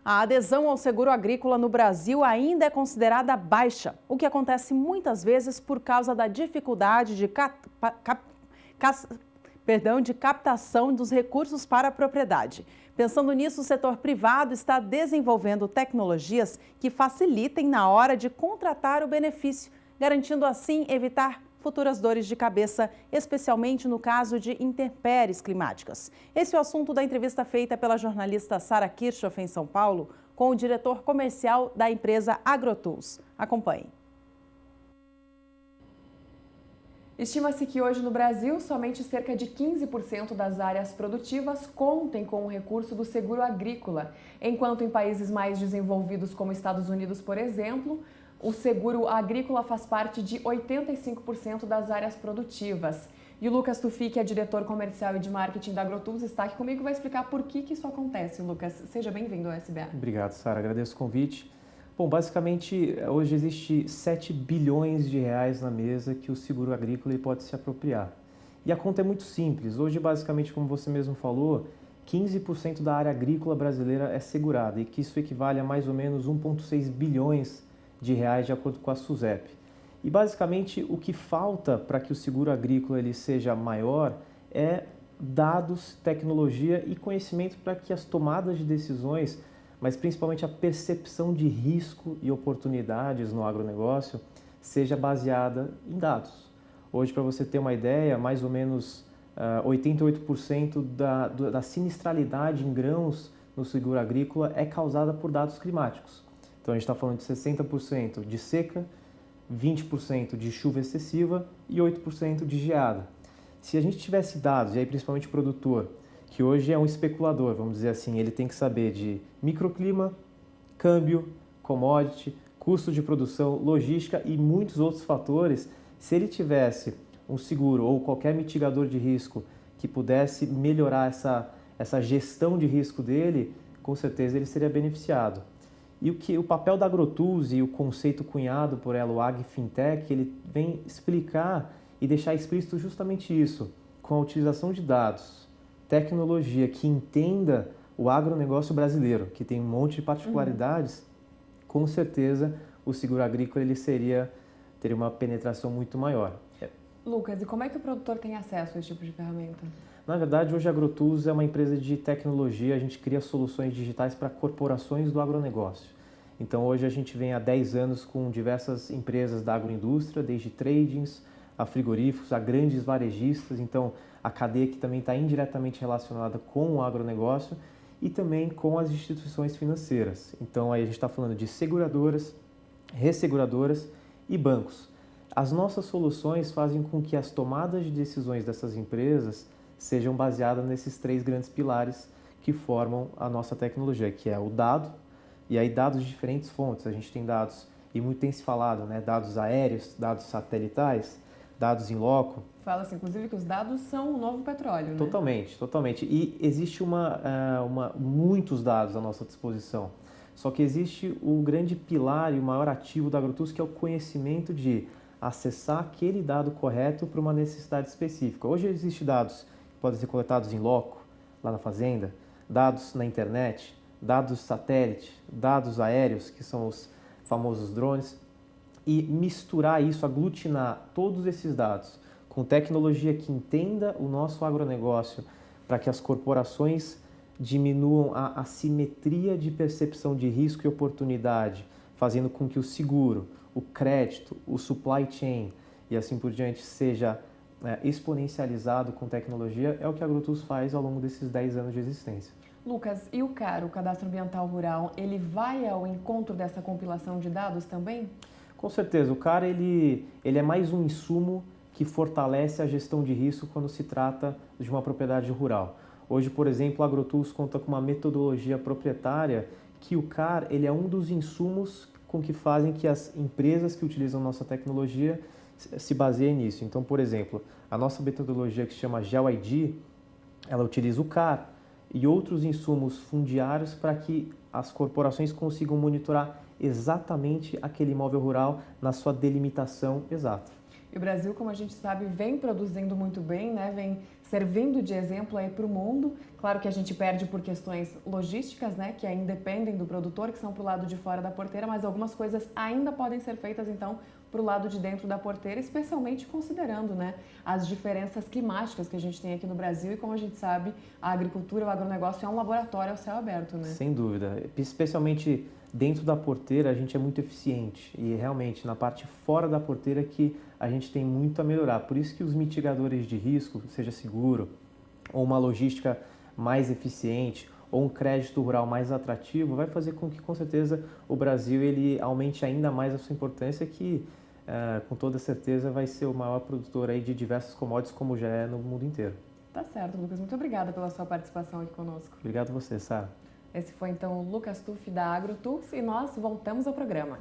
A adesão ao seguro agrícola no Brasil ainda é considerada baixa, o que acontece muitas vezes por causa da dificuldade de captação dos recursos para a propriedade. Pensando nisso, o setor privado está desenvolvendo tecnologias que facilitem na hora de contratar o benefício, garantindo assim evitar futuras dores de cabeça, especialmente no caso de intempéries climáticas. Esse é o assunto da entrevista feita pela jornalista Sara Kirchhoff em São Paulo com o diretor comercial da empresa AgroTools. Acompanhe. Estima-se que hoje no Brasil, somente cerca de 15% das áreas produtivas contem com o recurso do seguro agrícola, enquanto em países mais desenvolvidos como Estados Unidos, por exemplo, o seguro agrícola faz parte de 85% das áreas produtivas. E o Lucas Tufi, que é diretor comercial e de marketing da AgroTools, está aqui comigo e vai explicar por que isso acontece. Lucas, seja bem-vindo ao SBA. Obrigado, Sara. Agradeço o convite. Bom, basicamente, hoje existe 7 bilhões de reais na mesa que o seguro agrícola pode se apropriar. E a conta é muito simples. Hoje, basicamente, como você mesmo falou, 15% da área agrícola brasileira é segurada e que isso equivale a mais ou menos 1,6 bilhões de reais, de acordo com a SUSEP. E, basicamente, o que falta para que o seguro agrícola ele seja maior é dados, tecnologia e conhecimento para que as tomadas de decisões, mas principalmente a percepção de risco e oportunidades no agronegócio, seja baseada em dados. Hoje, para você ter uma ideia, mais ou menos 88% da sinistralidade em grãos no seguro agrícola é causada por dados climáticos. Então, a gente está falando de 60% de seca, 20% de chuva excessiva e 8% de geada. Se a gente tivesse dados, e aí principalmente o produtor, que hoje é um especulador, vamos dizer assim, ele tem que saber de microclima, câmbio, commodity, custo de produção, logística e muitos outros fatores. Se ele tivesse um seguro ou qualquer mitigador de risco que pudesse melhorar essa gestão de risco dele, com certeza ele seria beneficiado. E o papel da AgroTools e o conceito cunhado por ela, o AgFintech, ele vem explicar e deixar explícito justamente isso, com a utilização de dados, tecnologia que entenda o agronegócio brasileiro, que tem um monte de particularidades, com certeza o seguro agrícola ele teria uma penetração muito maior. Lucas, e como é que o produtor tem acesso a esse tipo de ferramenta? Na verdade, hoje a AgroTools é uma empresa de tecnologia, a gente cria soluções digitais para corporações do agronegócio. Então, hoje a gente vem há 10 anos com diversas empresas da agroindústria, desde tradings, a frigoríficos, a grandes varejistas, então a cadeia que também está indiretamente relacionada com o agronegócio e também com as instituições financeiras. Então, aí a gente está falando de seguradoras, resseguradoras e bancos. As nossas soluções fazem com que as tomadas de decisões dessas empresas sejam baseadas nesses 3 grandes pilares que formam a nossa tecnologia, que é o dado, e aí dados de diferentes fontes. A gente tem dados, e muito tem se falado, né, dados aéreos, dados satelitais, dados in loco. Fala-se, inclusive, que os dados são o novo petróleo, né? Totalmente, totalmente. E existe muitos dados à nossa disposição. Só que existe o grande pilar e o maior ativo da AgroTools, que é o conhecimento de acessar aquele dado correto para uma necessidade específica. Hoje existem dados que podem ser coletados em loco, lá na fazenda, dados na internet, dados satélite, dados aéreos, que são os famosos drones, e misturar isso, aglutinar todos esses dados com tecnologia que entenda o nosso agronegócio para que as corporações diminuam a assimetria de percepção de risco e oportunidade, fazendo com que o seguro, o crédito, o supply chain e assim por diante seja exponencializado com tecnologia, é o que a AgroTools faz ao longo desses 10 anos de existência. Lucas, e o CAR, o Cadastro Ambiental Rural, ele vai ao encontro dessa compilação de dados também? Com certeza, o CAR ele é mais um insumo que fortalece a gestão de risco quando se trata de uma propriedade rural. Hoje, por exemplo, a AgroTools conta com uma metodologia proprietária que o CAR ele é um dos insumos com que fazem que as empresas que utilizam nossa tecnologia se baseiem nisso. Então, por exemplo, a nossa metodologia que se chama GeoID, ela utiliza o CAR e outros insumos fundiários para que as corporações consigam monitorar exatamente aquele imóvel rural na sua delimitação exata. E o Brasil, como a gente sabe, vem produzindo muito bem, né? Vem servindo de exemplo aí para o mundo. Claro que a gente perde por questões logísticas, né? Que ainda dependem do produtor, que são para o lado de fora da porteira, mas algumas coisas ainda podem ser feitas, então, para o lado de dentro da porteira, especialmente considerando, né, as diferenças climáticas que a gente tem aqui no Brasil. E como a gente sabe, a agricultura, o agronegócio é um laboratório ao céu aberto, né? Sem dúvida. Especialmente dentro da porteira, a gente é muito eficiente e realmente na parte fora da porteira que a gente tem muito a melhorar. Por isso que os mitigadores de risco, seja seguro, ou uma logística mais eficiente, ou um crédito rural mais atrativo, vai fazer com que, com certeza, o Brasil ele aumente ainda mais a sua importância, que com toda certeza vai ser o maior produtor aí de diversas commodities, como já é no mundo inteiro. Tá certo, Lucas. Muito obrigada pela sua participação aqui conosco. Obrigado a você, Sara. Esse foi então o Lucas Tuffi da AgroTools e nós voltamos ao programa.